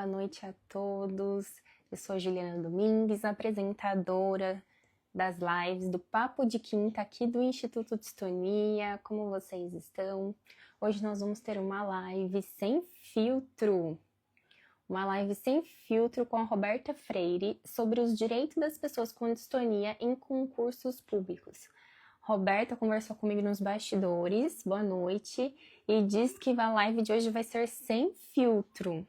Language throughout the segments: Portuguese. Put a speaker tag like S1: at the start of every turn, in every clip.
S1: boa noite a todos. Eu sou Juliana Domingues, apresentadora das lives do Papo de Quinta aqui do Instituto Distonia. Como vocês estão? Hoje nós vamos ter uma live sem filtro. Uma live sem filtro com a Roberta Freire sobre os direitos das pessoas com distonia em concursos públicos. Roberta conversou comigo nos bastidores, boa noite, e disse que a live de hoje vai ser sem filtro.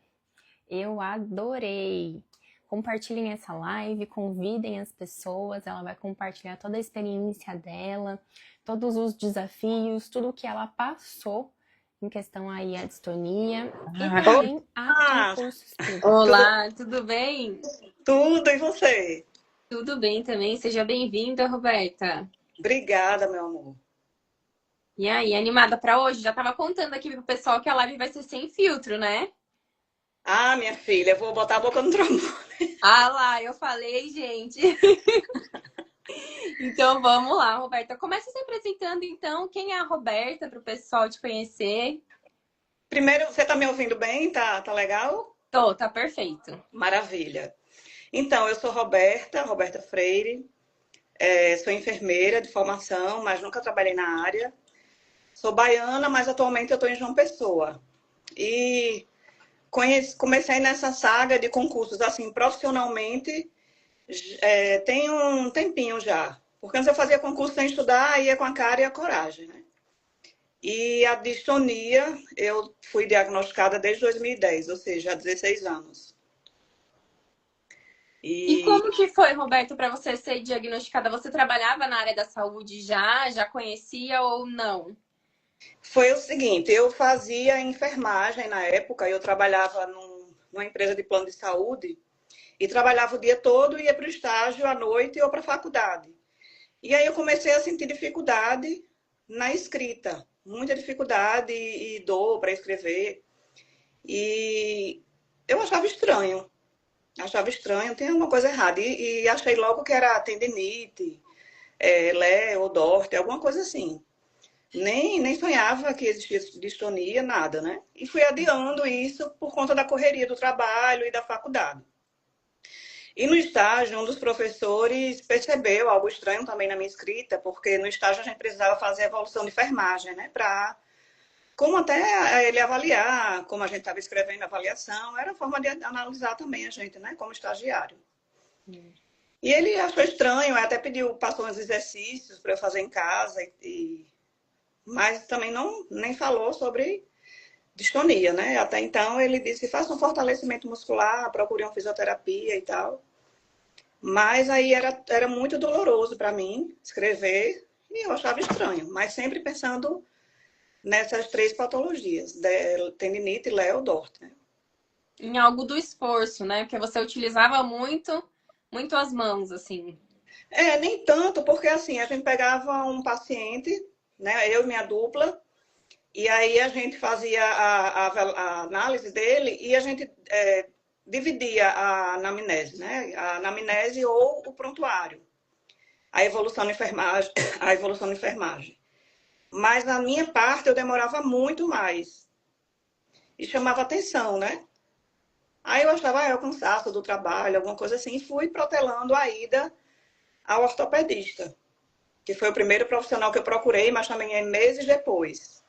S1: Eu adorei! Compartilhem essa live, convidem as pessoas, ela vai compartilhar toda a experiência dela, todos os desafios, tudo que ela passou em questão aí à distonia e também a concursos públicos.
S2: Olá, tudo bem?
S3: Tudo, e você?
S2: Tudo bem também, seja bem-vinda, Roberta.
S3: Obrigada, meu amor.
S2: E aí, animada para hoje? Já estava contando aqui pro pessoal que a live vai ser sem filtro, né?
S3: Ah, minha filha, eu vou botar a boca no trombone.
S2: Ah lá, eu falei, gente. Então vamos lá, Roberta. Começa se apresentando, então. Quem é a Roberta, para o pessoal te conhecer?
S3: Primeiro, você tá me ouvindo bem? Tá legal?
S2: Tá perfeito.
S3: Maravilha. Então, eu sou Roberta Freire. Sou enfermeira de formação, mas nunca trabalhei na área. Sou baiana, mas atualmente eu estou em João Pessoa. E comecei nessa saga de concursos, assim, profissionalmente, tem um tempinho já. Porque antes eu fazia concurso sem estudar, ia com a cara e a coragem, né? E a distonia, eu fui diagnosticada desde 2010, ou seja, há 16 anos.
S2: E como que foi, Roberto, para você ser diagnosticada? Você trabalhava na área da saúde já conhecia ou não?
S3: Foi o seguinte, eu fazia enfermagem na época, eu trabalhava numa empresa de plano de saúde e trabalhava o dia todo, ia para o estágio à noite ou para a faculdade. E aí eu comecei a sentir dificuldade na escrita, muita dificuldade e dor para escrever. E eu achava estranho, tem alguma coisa errada. E achei logo que era tendinite, Lé ou Dort, alguma coisa assim. Nem sonhava que existia distonia, nada, né? E fui adiando isso por conta da correria do trabalho e da faculdade. E no estágio, um dos professores percebeu algo estranho também na minha escrita, porque no estágio a gente precisava fazer a evolução de enfermagem, né? Como até ele avaliar, como a gente estava escrevendo a avaliação, era a forma de analisar também a gente, né? Como estagiário. E ele achou estranho, até passou uns exercícios para eu fazer em casa, mas também nem falou sobre distonia, né? Até então ele disse, faça um fortalecimento muscular, procure uma fisioterapia e tal. Mas aí era muito doloroso para mim escrever e eu achava estranho, mas sempre pensando nessas 3 patologias, tendinite, Léo, Dort, né?
S2: Em algo do esforço, né? Porque você utilizava muito as mãos, assim.
S3: Nem tanto, porque assim, a gente pegava um paciente, né, eu e minha dupla, e aí a gente fazia a análise dele e a gente dividia a anamnese, né? A anamnese ou o prontuário. A evolução na enfermagem, a evolução na enfermagem. Mas na minha parte eu demorava muito mais. E chamava atenção, né? Aí eu achava, é o cansaço do trabalho, alguma coisa assim, e fui protelando a ida ao ortopedista, que foi o primeiro profissional que eu procurei, mas também meses depois.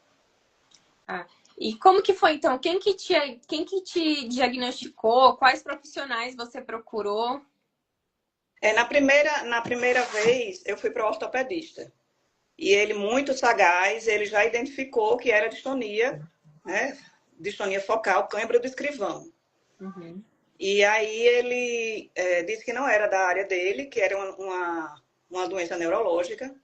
S2: E como que foi, então? Quem que te diagnosticou? Quais profissionais você procurou?
S3: Na primeira vez, eu fui para o ortopedista. E ele, muito sagaz, ele já identificou que era distonia, né? Distonia focal, cãibra do escrivão.
S2: Uhum.
S3: E aí ele disse que não era da área dele, que era uma doença neurológica.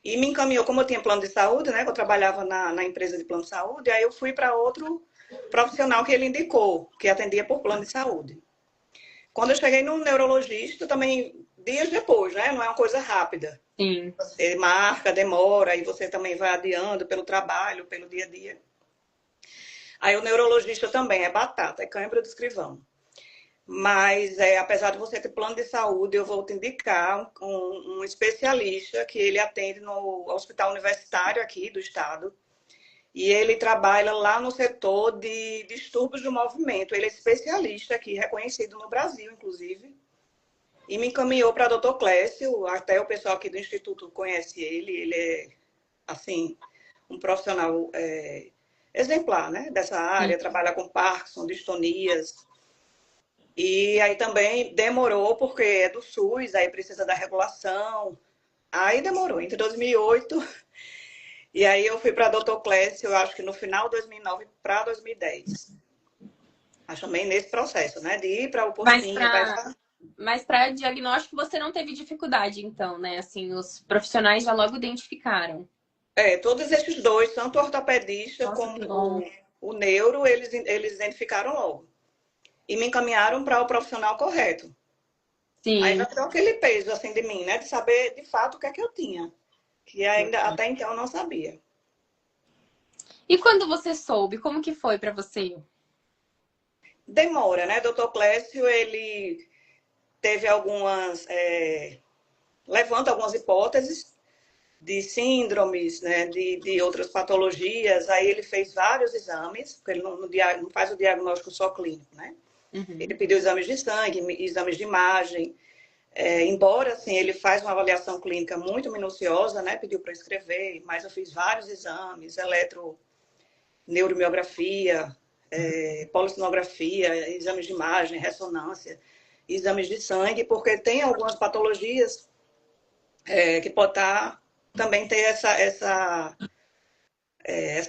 S3: E me encaminhou, como eu tinha plano de saúde, né? Que eu trabalhava na empresa de plano de saúde, aí eu fui para outro profissional que ele indicou, que atendia por plano de saúde. Quando eu cheguei no neurologista, também dias depois, né? Não é uma coisa rápida.
S2: Sim.
S3: Você marca, demora, e você também vai adiando pelo trabalho, pelo dia a dia. Aí o neurologista também é batata, é cãibra do escrivão. Mas, apesar de você ter plano de saúde, eu vou te indicar um especialista que ele atende no hospital universitário aqui do estado. E ele trabalha lá no setor de distúrbios do movimento. Ele é especialista aqui, reconhecido no Brasil, inclusive. E me encaminhou para o Dr. Clécio, até o pessoal aqui do Instituto conhece ele. Ele é, assim, um profissional exemplar, né? Dessa área, trabalha com Parkinson, distonias. E aí também demorou, porque é do SUS, aí precisa da regulação. Aí demorou, entre 2008 e aí eu fui para Dr. Clécio, eu acho que no final de 2009 para 2010. Acho também nesse processo, né? De ir para o
S2: Mas
S3: postinho,
S2: para mas para diagnóstico você não teve dificuldade, então, né? Assim, os profissionais já logo identificaram.
S3: todos esses dois, tanto o ortopedista
S2: Nossa,
S3: como
S2: que bom.
S3: o neuro, eles identificaram logo. E me encaminharam para o profissional correto. Aí já
S2: Sim.
S3: tirou aquele peso assim de mim, né? De saber de fato o que é que eu tinha. Que ainda até então eu não sabia.
S2: E quando você soube, como que foi para você?
S3: Demora, né? Doutor Clécio, ele teve levanta algumas hipóteses de síndromes, né? De outras patologias. Aí ele fez vários exames, porque ele não faz o diagnóstico só clínico, né? Ele
S2: Uhum.
S3: pediu exames de sangue, exames de imagem. Embora, assim, ele faz uma avaliação clínica muito minuciosa, né? Pediu para escrever, mas eu fiz vários exames, neuromiografia, polissonografia, exames de imagem, ressonância, exames de sangue, porque tem algumas patologias que pode também ter essa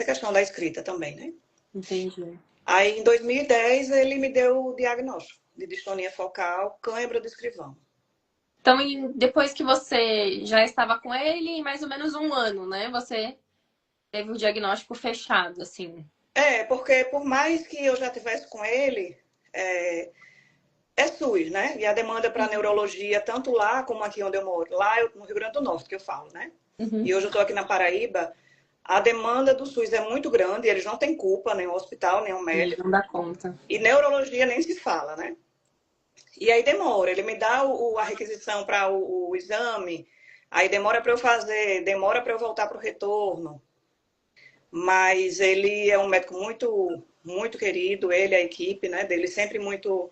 S3: questão da escrita também, né?
S2: Entendi.
S3: Aí, em 2010, ele me deu o diagnóstico de distonia focal, cãibra do escrivão.
S2: Então, depois que você já estava com ele, em mais ou menos um ano, né? Você teve o diagnóstico fechado, assim.
S3: Porque por mais que eu já tivesse com ele, é, é SUS, né? E a demanda para neurologia, tanto lá como aqui onde eu moro, no Rio Grande do Norte, que eu falo, né?
S2: Uhum.
S3: E hoje eu estou aqui na Paraíba, a demanda do SUS é muito grande, eles não têm culpa, nem o hospital, nem o
S2: Sim,
S3: médico.
S2: não dá conta.
S3: E neurologia nem se fala, né? E aí demora, ele me dá a requisição para o exame, aí demora para eu fazer, demora para eu voltar para o retorno. Mas ele é um médico muito, muito querido, ele, a equipe, né, dele sempre muito,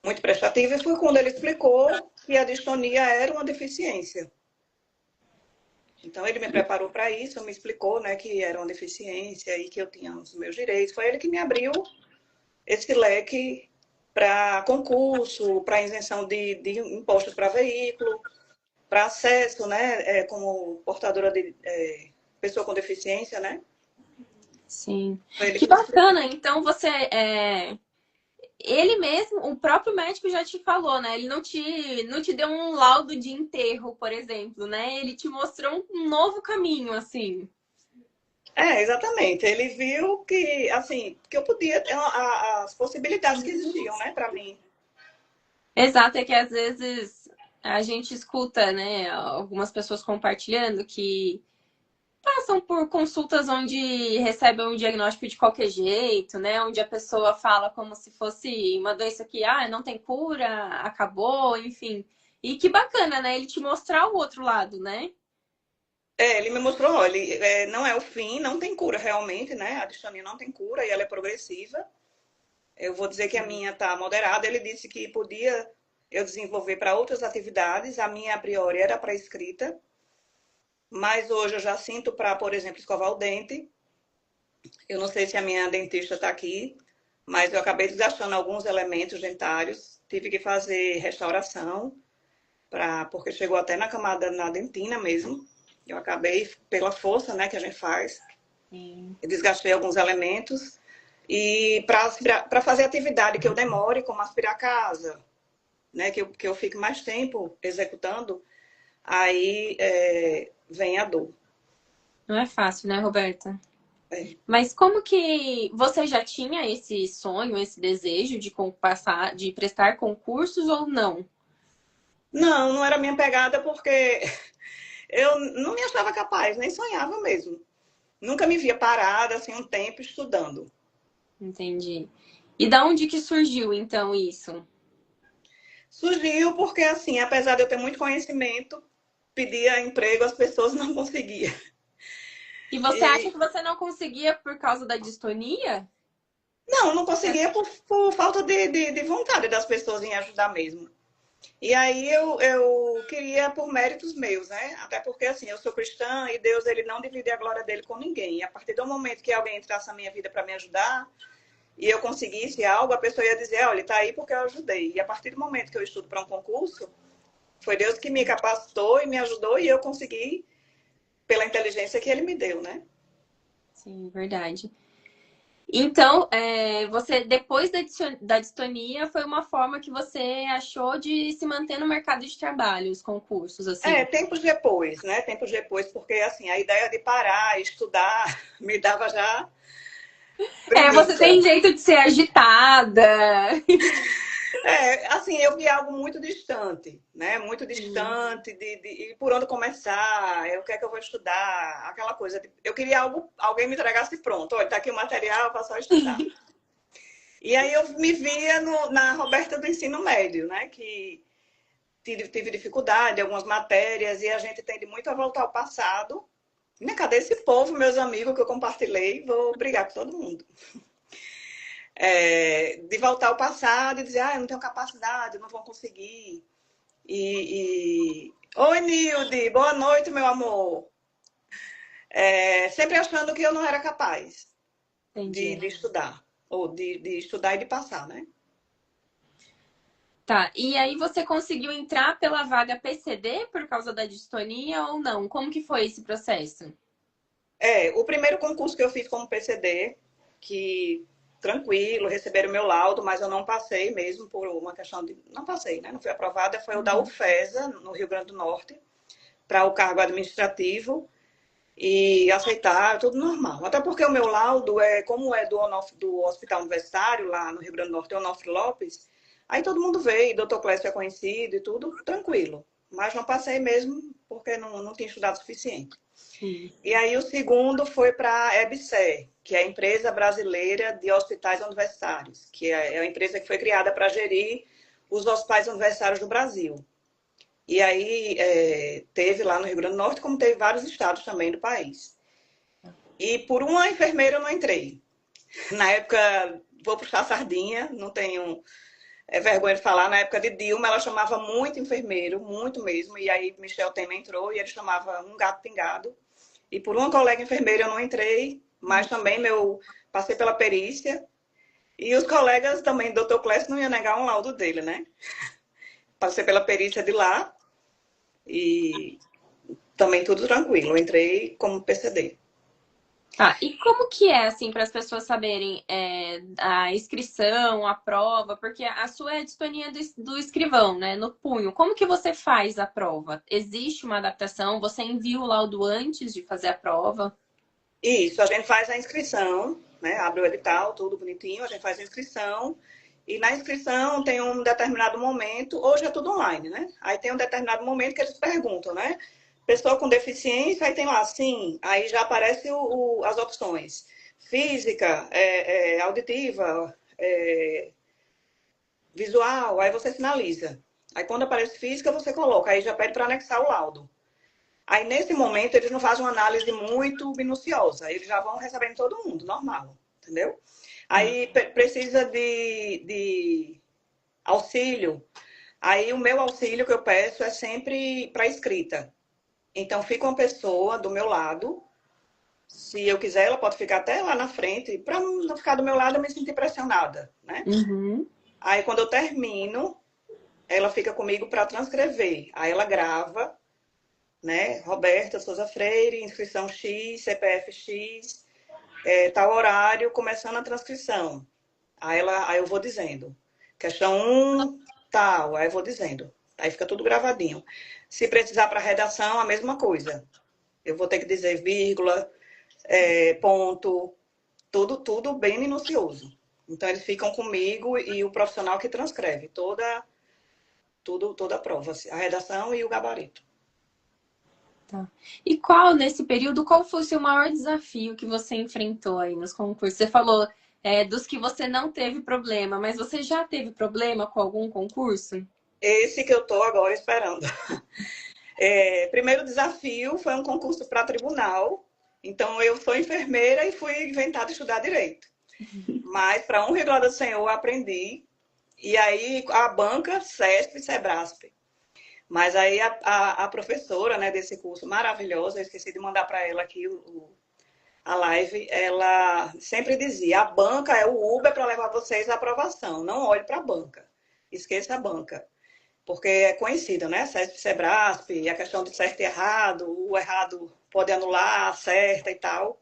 S3: muito prestativa. E foi quando ele explicou que a distonia era uma deficiência. Então ele me preparou para isso, me explicou, né, que era uma deficiência e que eu tinha os meus direitos. Foi ele que me abriu esse leque para concurso, para isenção de impostos para veículo, para acesso, né, como portadora de pessoa com deficiência, né?
S2: Sim.
S3: Foi ele
S2: Que
S3: que me explicou.
S2: bacana. Então você ele mesmo, o próprio médico já te falou, né? Ele não te deu um laudo de enterro, por exemplo, né? Ele te mostrou um novo caminho, assim.
S3: Exatamente. Ele viu que, assim, que eu podia ter as possibilidades que existiam, né, para mim.
S2: Exato, é que às vezes a gente escuta, né, algumas pessoas compartilhando que passam por consultas onde recebem um diagnóstico de qualquer jeito, né? Onde a pessoa fala como se fosse uma doença que não tem cura, acabou, enfim. E que bacana, né? Ele te mostrar o outro lado, né?
S3: Ele me mostrou, olha, não é o fim, não tem cura realmente, né? A distonia não tem cura e ela é progressiva. Eu vou dizer que a minha está moderada. Ele disse que podia eu desenvolver para outras atividades. A minha, a priori, era para escrita. Mas hoje eu já sinto para, por exemplo, escovar o dente. Eu não sei se a minha dentista está aqui, mas eu acabei desgastando alguns elementos dentários. Tive que fazer restauração, porque chegou até na camada, na dentina mesmo. Eu acabei, pela força, né, que a gente faz,
S2: Sim.
S3: eu desgastei alguns elementos. E para fazer atividade que eu demore, como aspirar a casa, né, que eu fique mais tempo executando, aí vem a dor.
S2: Não é fácil, né, Roberta?
S3: É.
S2: Mas como que você já tinha esse sonho, esse desejo de passar, de prestar concursos ou não?
S3: Não, não era minha pegada porque eu não me achava capaz, nem sonhava mesmo. Nunca me via parada assim um tempo estudando.
S2: Entendi. E da onde que surgiu então isso?
S3: Surgiu porque assim, apesar de eu ter muito conhecimento, pedia emprego, as pessoas não conseguiam.
S2: E você acha que você não conseguia por causa da distonia?
S3: Não, não conseguia por falta de vontade das pessoas em ajudar mesmo. E aí eu queria por méritos meus, né? Até porque, assim, eu sou cristã e Deus, ele não divide a glória dele com ninguém. E a partir do momento que alguém entrasse na minha vida para me ajudar e eu conseguisse algo, a pessoa ia dizer, olha, tá aí porque eu ajudei. E a partir do momento que eu estudo para um concurso, foi Deus que me capacitou e me ajudou e eu consegui pela inteligência que ele me deu, né?
S2: Sim, verdade. Então, você, depois da distonia, foi uma forma que você achou de se manter no mercado de trabalho, os concursos, assim?
S3: Tempos depois, né? Tempos depois, porque assim, a ideia de parar, estudar, me dava já
S2: Você
S3: preguiça.
S2: tem jeito de ser agitada.
S3: Assim, eu vi algo muito distante, né? Muito distante de por onde começar, o que é que eu vou estudar, aquela coisa. Eu queria alguém me entregasse pronto. Olha, tá aqui o material, para só estudar. E aí eu me via na Roberta do ensino médio, né? Que tive dificuldade em algumas matérias e a gente tende muito a voltar ao passado. Cadê esse povo, meus amigos, que eu compartilhei? Vou brigar com todo mundo. De voltar ao passado e dizer, eu não tenho capacidade, não vou conseguir. Oi, Nilde, boa noite, meu amor. Sempre achando que eu não era capaz de estudar, ou de estudar e de passar, né?
S2: Tá, e aí você conseguiu entrar pela vaga PCD por causa da distonia ou não? Como que foi esse processo?
S3: O primeiro concurso que eu fiz como PCD, que tranquilo, receberam o meu laudo, mas eu não passei mesmo por uma questão de... Não passei, né? Não fui aprovada, foi o da UFESA, no Rio Grande do Norte, para o cargo administrativo, e aceitar, tudo normal. Até porque o meu laudo, como é do Hospital Universitário, lá no Rio Grande do Norte, Onofre Lopes, aí todo mundo veio, doutor Clécio é conhecido e tudo, tranquilo. Mas não passei mesmo, porque não tinha estudado o suficiente. E aí o segundo foi para a EBSER, que é a Empresa Brasileira de Hospitais Universitários, que é a empresa que foi criada para gerir os hospitais universitários do Brasil. E aí teve lá no Rio Grande do Norte, como teve vários estados também do país. E por uma enfermeira eu não entrei. Na época, vou puxar a sardinha, não tenho vergonha de falar, na época de Dilma, ela chamava muito enfermeiro, muito mesmo, e aí Michel Temer entrou e ele chamava um gato pingado. E por uma colega enfermeira eu não entrei, mas também passei pela perícia. E os colegas também, doutor Clécio não ia negar um laudo dele, né? Passei pela perícia de lá e também tudo tranquilo. Eu entrei como PCD.
S2: Tá, e como que é, assim, para as pessoas saberem a inscrição, a prova? Porque a sua é a distonia do escrivão, né? No punho. Como que você faz a prova? Existe uma adaptação? Você envia o laudo antes de fazer a prova?
S3: Isso, a gente faz a inscrição, né? Abre o edital, tudo bonitinho, a gente faz a inscrição. E na inscrição tem um determinado momento, hoje é tudo online, né? Aí tem um determinado momento que eles perguntam, né? Pessoa com deficiência, aí tem lá, sim, aí já aparece as opções. Física, auditiva, visual, aí você finaliza. Aí quando aparece física, você coloca, aí já pede para anexar o laudo. Aí nesse momento eles não fazem uma análise muito minuciosa, eles já vão recebendo todo mundo, normal, entendeu? Aí precisa de auxílio. Aí o meu auxílio que eu peço é sempre para escrita. Então fica uma pessoa do meu lado. Se eu quiser, ela pode ficar até lá na frente. Para não ficar do meu lado, eu me sentir pressionada, né? Aí quando eu termino, ela fica comigo para transcrever. Aí ela grava, né? Roberta Souza Freire, inscrição X, CPF X, tal horário, começando a transcrição. Aí eu vou dizendo. Questão 1, tal. Aí eu vou dizendo. Aí fica tudo gravadinho. Se precisar para redação, a mesma coisa. Eu vou ter que dizer vírgula, ponto, tudo bem minucioso. Então, eles ficam comigo e o profissional que transcreve toda a prova, a redação e o gabarito.
S2: Tá. E nesse período, qual foi o seu maior desafio que você enfrentou aí nos concursos? Você falou dos que você não teve problema, mas você já teve problema com algum concurso?
S3: Esse que eu estou agora esperando. Primeiro desafio foi um concurso para tribunal. Então, eu sou enfermeira e fui inventada a estudar direito. Mas, para honra e glória do Senhor, eu aprendi. E aí, a banca, CESP e SEBRASP. Mas aí, a professora, né, desse curso maravilhosa, eu esqueci de mandar para ela aqui a live, ela sempre dizia, a banca é o Uber para levar vocês à aprovação. Não olhe para a banca. Esqueça a banca. Porque é conhecido, né? CESP, SEBRASP, a questão de certo e errado, o errado pode anular, acerta e tal.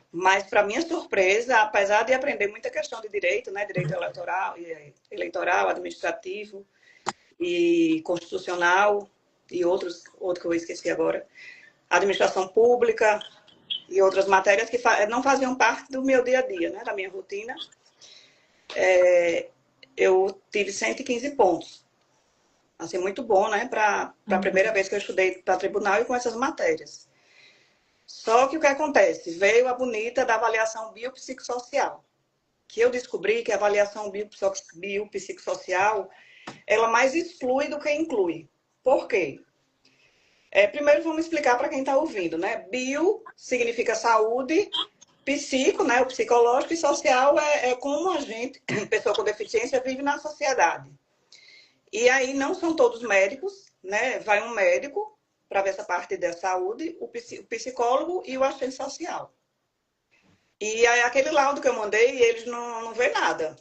S3: Mas, para minha surpresa, apesar de aprender muita questão de direito, né? Direito eleitoral, administrativo e constitucional, e outro que eu esqueci agora, administração pública e outras matérias que não faziam parte do meu dia a dia, né? Da minha rotina, eu tive 115 pontos. Assim, muito bom, né? Para a primeira vez que eu estudei para tribunal e com essas matérias. Só que o que acontece? Veio a bonita da avaliação biopsicossocial, que eu descobri que a avaliação biopsicossocial, ela mais exclui do que inclui. Por quê? Primeiro vamos explicar para quem está ouvindo, né? Bio significa saúde, psico, né? O psicológico, e social é como a gente, pessoa com deficiência, vive na sociedade. E aí não são todos médicos, né? Vai um médico para ver essa parte da saúde, o psicólogo e o assistente social. E aí aquele laudo que eu mandei, eles não vê nada,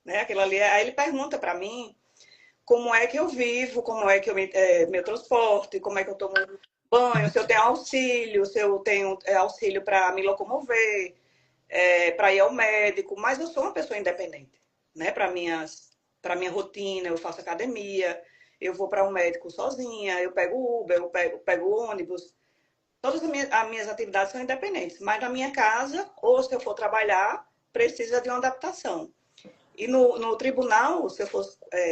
S3: né? Aquilo ali, aí ele pergunta para mim como é que eu vivo, como é que eu meu transporte, como é que eu tomo banho, se eu tenho auxílio, se eu tenho auxílio para me locomover, para ir ao médico. Mas eu sou uma pessoa independente, né? Para minha rotina, eu faço academia, eu vou para um médico sozinha, eu pego Uber, eu pego ônibus. Todas as minhas atividades são independentes, mas na minha casa, ou se eu for trabalhar, precisa de uma adaptação. E no tribunal, se eu for,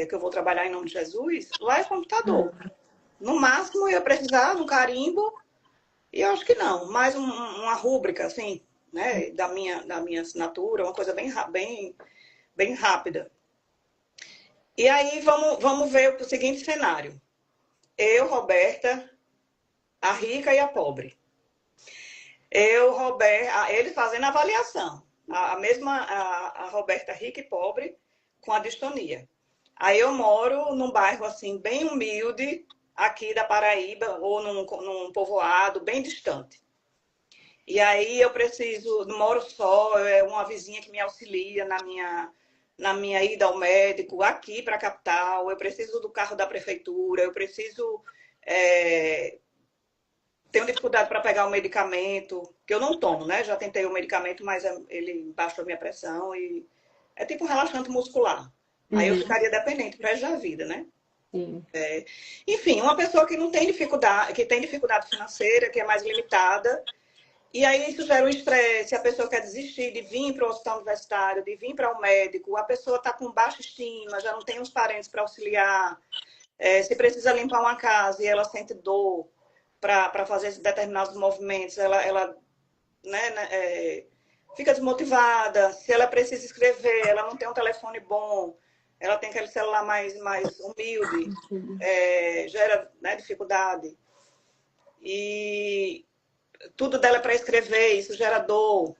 S3: que eu vou trabalhar em nome de Jesus, lá é computador. No máximo, eu ia precisar de um carimbo, e eu acho que não, mais uma rúbrica, assim, né, da minha assinatura, uma coisa bem rápida. E aí, vamos ver o seguinte cenário. Eu, Roberta, a rica e a pobre. Eles fazendo avaliação. A Roberta rica e pobre com a distonia. Aí eu moro num bairro assim bem humilde, aqui da Paraíba, ou num povoado bem distante. E aí eu moro só, uma vizinha que me auxilia na minha ida ao médico, aqui para a capital, eu preciso do carro da prefeitura, eu preciso... tenho dificuldade para pegar o medicamento, que eu não tomo, né? Já tentei o medicamento, mas ele baixou a minha pressão e é tipo um relaxante muscular. Aí eu ficaria dependente para a vida, né? Enfim, uma pessoa que não tem dificuldade, que tem dificuldade financeira, que é mais limitada, e aí isso gera um estresse, a pessoa quer desistir de vir para o hospital universitário, de vir para o médico, a pessoa está com baixa estima, já não tem os parentes para auxiliar, se precisa limpar uma casa e ela sente dor para fazer determinados movimentos, ela fica desmotivada, se ela precisa escrever, ela não tem um telefone bom, ela tem aquele celular mais humilde, gera, né, dificuldade. E tudo dela é para escrever, isso gera dor,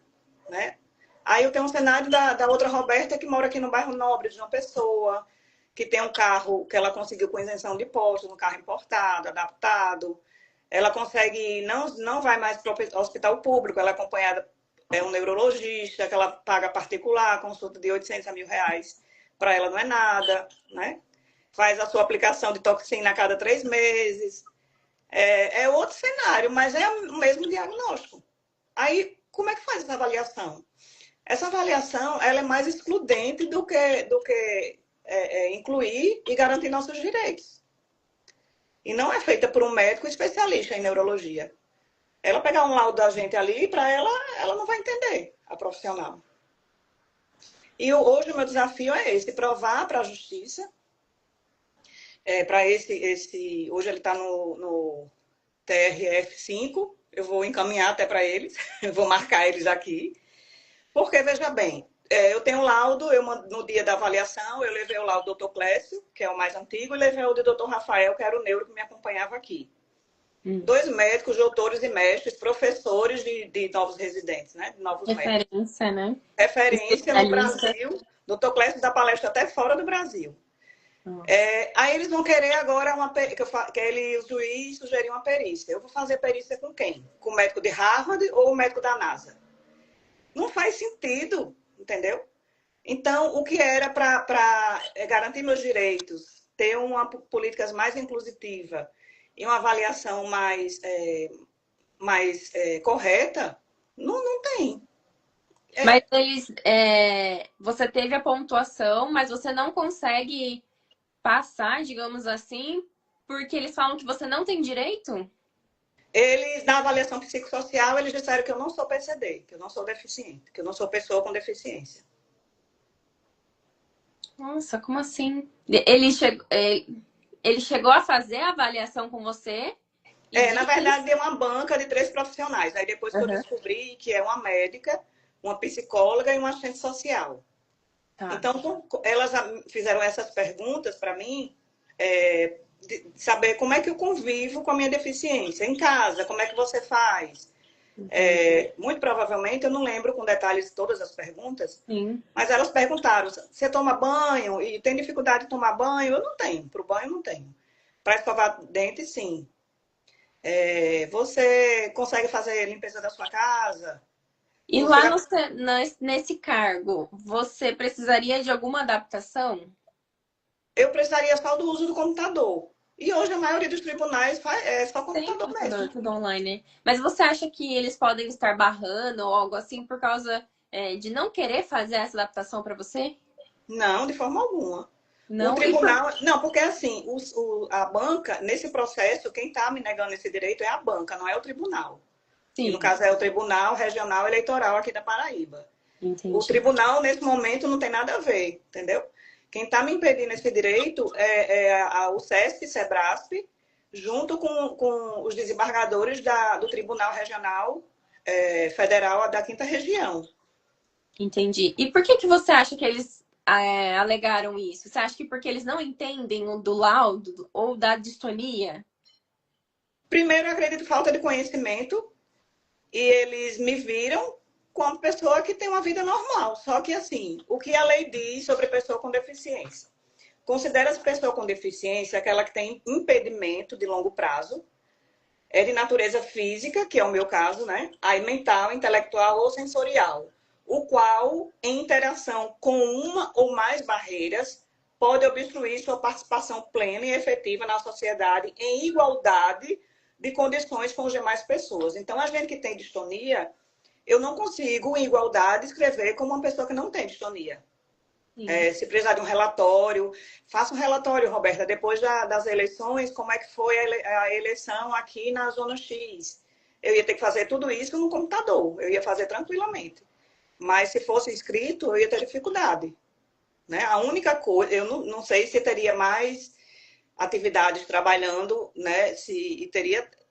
S3: né? Aí eu tenho um cenário da outra Roberta que mora aqui no bairro Nobre de João Pessoa, que tem um carro que ela conseguiu com isenção de impostos, um carro importado, adaptado. Ela consegue, não vai mais para o hospital público, ela é acompanhada um neurologista, que ela paga particular, consulta de 800 a R$1.000, para ela não é nada, né? Faz a sua aplicação de toxina a cada 3 meses. É outro cenário, mas é o mesmo diagnóstico. Aí, como é que faz essa avaliação? Essa avaliação ela é mais excludente do que incluir e garantir nossos direitos. E não é feita por um médico especialista em neurologia. Ela pegar um laudo da gente ali, para ela não vai entender, a profissional. E hoje o meu desafio é esse, provar para a justiça, para hoje ele está no TRF5, eu vou encaminhar até para eles, eu vou marcar eles aqui, porque, veja bem, eu tenho um laudo, no dia da avaliação, eu levei o laudo do Dr. Clécio, que é o mais antigo, e levei o do Dr. Rafael, que era o neuro que me acompanhava aqui. 2 médicos, doutores e mestres, professores de novos residentes, né? De novos médicos.
S2: Referência, né?
S3: Referência no
S2: Especialista.
S3: Brasil. Doutor Clécio dá palestra até fora do Brasil. Aí eles vão querer agora que ele, o juiz sugeriu uma perícia. Eu vou fazer perícia com quem? Com o médico de Harvard ou o médico da NASA? Não faz sentido, entendeu? Então, o que era para garantir meus direitos, ter uma políticas mais inclusiva e uma avaliação mais correta, não tem.
S2: Mas eles, você teve a pontuação, mas você não consegue passar, digamos assim, porque eles falam que você não tem direito?
S3: Eles, na avaliação psicossocial, eles disseram que eu não sou PCD, que eu não sou deficiente, que eu não sou pessoa com deficiência.
S2: Nossa, como assim? Ele chegou a fazer a avaliação com você?
S3: Na verdade, deu uma banca de 3 profissionais. Aí depois que eu descobri que é uma médica, uma psicóloga e uma assistente social.
S2: Tá.
S3: Então, elas fizeram essas perguntas para mim, de saber como é que eu convivo com a minha deficiência. Em casa, como é que você faz? Muito provavelmente, eu não lembro com detalhes todas as perguntas,
S2: Sim.
S3: mas elas perguntaram, você toma banho e tem dificuldade de tomar banho? Eu não tenho, para o banho não tenho. Para escovar dente, sim. Você consegue fazer limpeza da sua casa?
S2: E lá nesse cargo, você precisaria de alguma adaptação?
S3: Eu precisaria só do uso do computador. E hoje a maioria dos tribunais é só computador mesmo.
S2: Tudo online, né? Mas você acha que eles podem estar barrando ou algo assim por causa de não querer fazer essa adaptação para você?
S3: Não, de forma alguma.
S2: Não,
S3: o tribunal... Não, porque assim, a banca, nesse processo, quem está me negando esse direito é a banca, não é o tribunal.
S2: Sim.
S3: E no caso é o Tribunal Regional Eleitoral aqui da Paraíba.
S2: Entendi.
S3: O tribunal, nesse momento, não tem nada a ver, entendeu? Quem está me impedindo esse direito é o SESC, SEBRASP, junto com os desembargadores do Tribunal Regional Federal da 5ª Região.
S2: Entendi. E por que você acha que eles alegaram isso? Você acha que porque eles não entendem do laudo ou da distonia?
S3: Primeiro, eu acredito falta de conhecimento e eles me viram como uma pessoa que tem uma vida normal. Só que, assim, o que a lei diz sobre pessoa com deficiência? Considera-se pessoa com deficiência aquela que tem impedimento de longo prazo, é de natureza física, que é o meu caso, né? Aí mental, intelectual ou sensorial, o qual, em interação com uma ou mais barreiras, pode obstruir sua participação plena e efetiva na sociedade em igualdade de condições com as demais pessoas. Então, a gente que tem distonia, eu não consigo, em igualdade, escrever como uma pessoa que não tem distonia. Se precisar de um relatório, faça um relatório, Roberta, depois das eleições, como é que foi a eleição aqui na Zona X. Eu ia ter que fazer tudo isso no computador, eu ia fazer tranquilamente. Mas se fosse escrito, eu ia ter dificuldade. Né? A única coisa, eu não sei se teria mais atividades trabalhando, né? E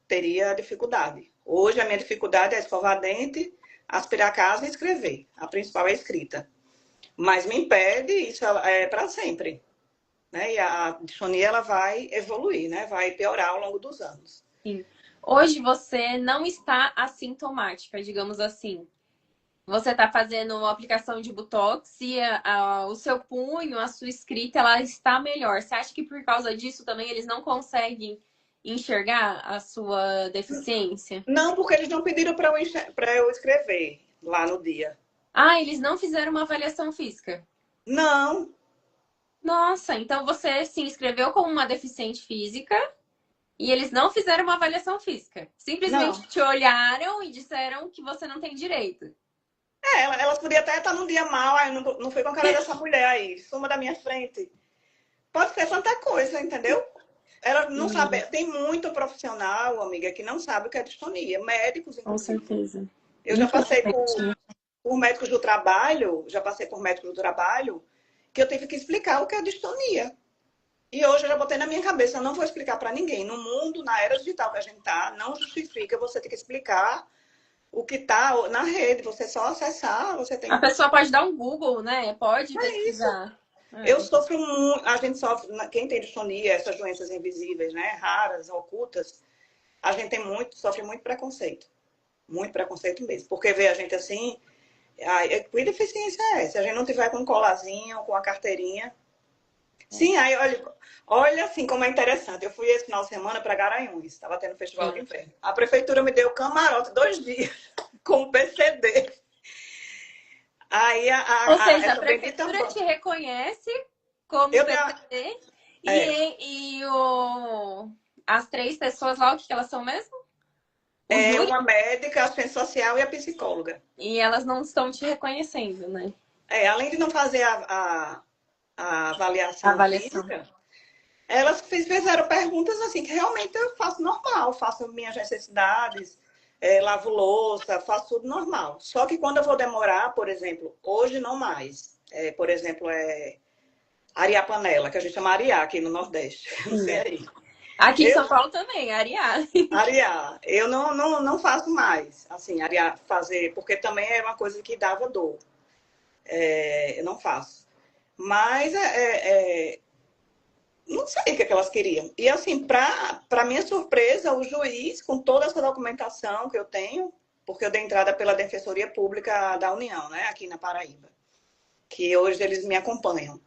S3: teria dificuldade. Hoje a minha dificuldade é escovar dente, aspirar a casa e escrever. A principal é a escrita. Mas me impede, isso é para sempre. Né? E a distonia ela vai evoluir, né? Vai piorar ao longo dos anos.
S2: Sim. Hoje você não está assintomática, digamos assim. Você está fazendo uma aplicação de Botox e o seu punho, a sua escrita, ela está melhor. Você acha que por causa disso também eles não conseguem enxergar a sua deficiência?
S3: Não, porque eles não pediram para eu escrever lá no dia.
S2: Ah, eles não fizeram uma avaliação física?
S3: Não.
S2: Nossa, então você se inscreveu como uma deficiente física e eles não fizeram uma avaliação física. Simplesmente te olharam e disseram que você não tem direito.
S3: Elas podiam até estar num dia mal, aí não foi com a cara dessa mulher aí, suma da minha frente. Pode ser tanta coisa, entendeu? Ela não sabe. Tem muito profissional, amiga, que não sabe o que é distonia. Médicos, inclusive.
S2: Com certeza.
S3: Eu já passei por médicos do trabalho, que eu tive que explicar o que é distonia. E hoje eu já botei na minha cabeça, eu não vou explicar para ninguém. No mundo, na era digital que a gente tá, não justifica você ter que explicar o que tá na rede. Você só acessar, você tem...
S2: A pessoa pode dar um Google, né? Pode pesquisar.
S3: Eu sofro muito, a gente sofre, quem tem distonia, essas doenças invisíveis, né, raras, ocultas, a gente sofre muito preconceito. Muito preconceito mesmo. Porque vê a gente assim, que deficiência é essa? Se a gente não tiver com um colazinho, com a carteirinha. Sim, aí olha assim como é interessante. Eu fui esse final de semana para Garanhuns, estava tendo festival de inverno. A prefeitura me deu camarote 2 dias com o PCD. Aí
S2: Ou seja, a
S3: essa bendita
S2: prefeitura te reconhece como PCD as 3 pessoas lá, o que elas são mesmo?
S3: É uma médica, assistente social e a psicóloga.
S2: E elas não estão te reconhecendo, né?
S3: Além de não fazer a avaliação física, elas fizeram perguntas assim, que realmente eu faço normal, faço minhas necessidades, lavo louça, faço tudo normal. Só que quando eu vou demorar, por exemplo, hoje não mais. Por exemplo, arear panela, que a gente chama arear aqui no Nordeste. Não sei aí.
S2: Aqui em São Paulo também, arear.
S3: Arear. Eu não faço mais, assim, arear, fazer, porque também é uma coisa que dava dor. Eu não faço. Mas não sei o que elas queriam. E assim, para minha surpresa, o juiz, com toda essa documentação que eu tenho, porque eu dei entrada pela Defensoria Pública da União, né, aqui na Paraíba, que hoje eles me acompanham.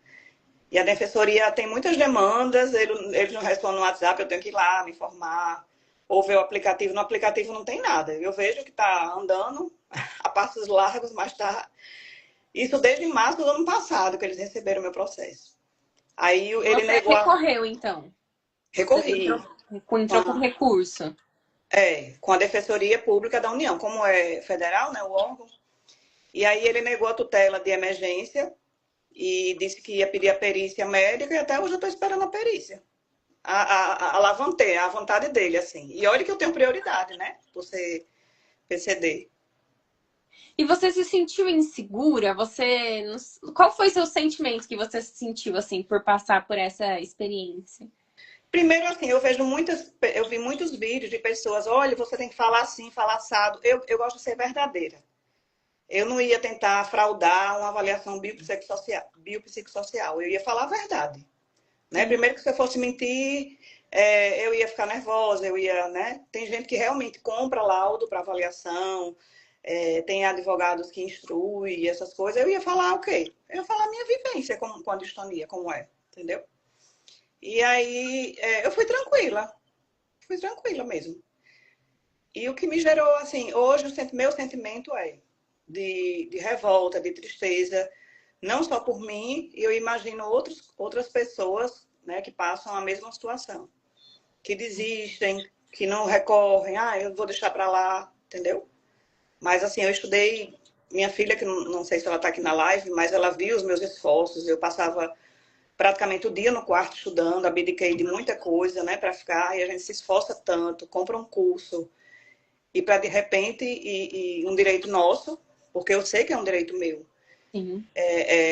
S3: E a Defensoria tem muitas demandas, eles não respondem no WhatsApp, eu tenho que ir lá me informar, ou ver o aplicativo. No aplicativo não tem nada. Eu vejo que está andando a passos largos, mas está... Isso desde março do ano passado que eles receberam o meu processo. Aí ele negou.
S2: Recorreu, então?
S3: Recorri.
S2: Entrou com recurso.
S3: Com a Defensoria Pública da União, como é federal, né, o órgão. E aí ele negou a tutela de emergência e disse que ia pedir a perícia médica e até hoje eu estou esperando a perícia. A vontade dele, assim. E olha que eu tenho prioridade, né, por ser PCD.
S2: E você se sentiu insegura? Qual foi seu sentimento que você sentiu, assim, por passar por essa experiência?
S3: Primeiro, assim, eu vi muitos vídeos de pessoas, olha, você tem que falar assim, falar assado. Eu gosto de ser verdadeira. Eu não ia tentar fraudar uma avaliação biopsicossocial. Eu ia falar a verdade. Né? Primeiro que se eu fosse mentir, eu ia ficar nervosa, né? Tem gente que realmente compra laudo para avaliação, tem advogados que instruem essas coisas. Eu ia falar o quê? Eu ia falar a minha vivência com a distonia, como é, entendeu? E aí eu fui tranquila mesmo. E o que me gerou, assim, hoje meu sentimento é de revolta, de tristeza, não só por mim, eu imagino outras pessoas, né, que passam a mesma situação, que desistem, que não recorrem, eu vou deixar para lá, entendeu? Mas assim, eu estudei, minha filha, que não sei se ela está aqui na live, mas ela viu os meus esforços, eu passava praticamente o dia no quarto estudando, abdiquei de muita coisa, né, para ficar, e a gente se esforça tanto, compra um curso, e para de repente, um direito nosso, porque eu sei que é um direito meu,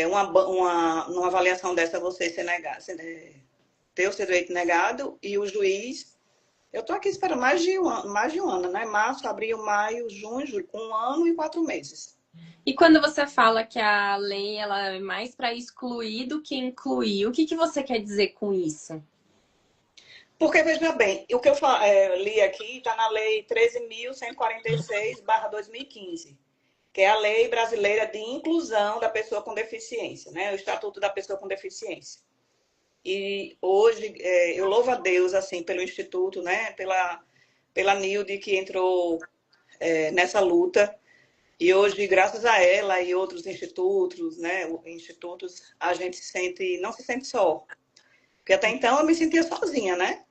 S3: numa avaliação dessa você ser negado, ter o seu direito negado, e o juiz, eu estou aqui esperando mais de um ano, né, março, abril, maio, junho, julho, 1 ano e 4 meses.
S2: E quando você fala que a lei ela é mais para excluir do que incluir, o que você quer dizer com isso?
S3: Porque, veja bem, o que eu li aqui está na Lei 13.146/2015, que é a Lei Brasileira de Inclusão da Pessoa com Deficiência, né? O Estatuto da Pessoa com Deficiência. E hoje, eu louvo a Deus, assim, pelo Instituto, né? Pela Nilde, que entrou nessa luta. E hoje, graças a ela e outros institutos, né, a gente não se sente só. Porque até então eu me sentia sozinha, né?